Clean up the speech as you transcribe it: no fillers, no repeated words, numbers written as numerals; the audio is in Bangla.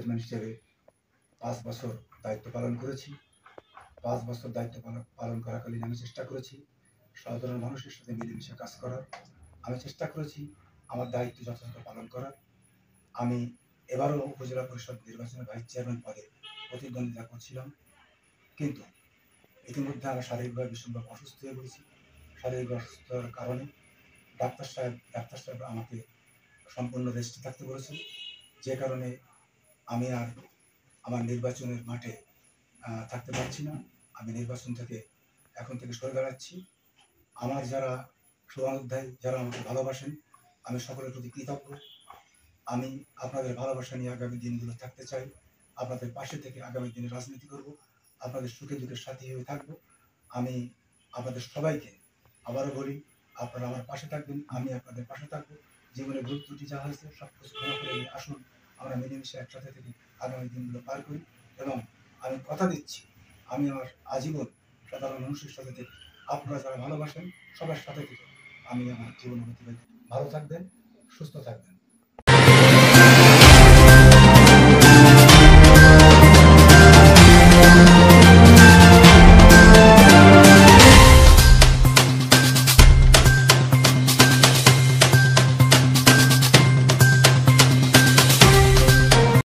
চেয়ারম্যান হিসেবে 5 বছর দায়িত্ব পালন করেছি। 5 বছর দায়িত্ব পালন করাকালীন আমি চেষ্টা করেছি সাধারণ মানুষের সাথে মিলেমিশে কাজ করার। আমি চেষ্টা করেছি আমার দায়িত্ব যথাযথ পালন করার। আমি এবারও উপজেলা পরিষদ নির্বাচনে ভাইস চেয়ারম্যান পদে প্রতিদ্বন্দ্বিতা করছিলাম, কিন্তু ইতিমধ্যে আমি শারীরিকভাবে ভীষণভাবে অসুস্থ হয়ে পড়েছি। শারীরিক অসুস্থতার কারণে ডাক্তার সাহেব আমাকে সম্পূর্ণ রেস্টে থাকতে বলেছেন, যে কারণে আমি আর আমার নির্বাচনের মাঠে থাকতে পারছি না। আমি নির্বাচন থেকে এখন থেকে সরে দাঁড়াচ্ছি। আমার যারা শুভানুধ্যায়ী, যারা আমাকে ভালোবাসেন, আমি সকলের প্রতি কৃতজ্ঞ। আমি আপনাদের ভালোবাসা নিয়ে আগামী দিনগুলো থাকতে চাই। আপনাদের পাশে থেকে আগামী দিনে রাজনীতি করব, আপনাদের সুখে দুঃখে সাথী হয়ে থাকব। আমি আপনাদের সবাইকে আবারও বলি, আপনারা আমার পাশে থাকবেন, আমি আপনাদের পাশে থাকবো। জীবনে ভুল ত্রুটি যা হয়েছে সব কিছু ক্ষমা করে নিয়ে আসুন, আমরা মিলেমিশে একসাথে থেকে আগামী দিনগুলো পার করি। এবং আমি কথা দিচ্ছি, আমি আমার আজীবন সাধারণ মানুষের সাথে থেকে, আপনারা যারা ভালোবাসেন সবার সাথে থেকে আমি আমার জীবন অতিবাহিত। ভালো থাকবেন, সুস্থ থাকবেন।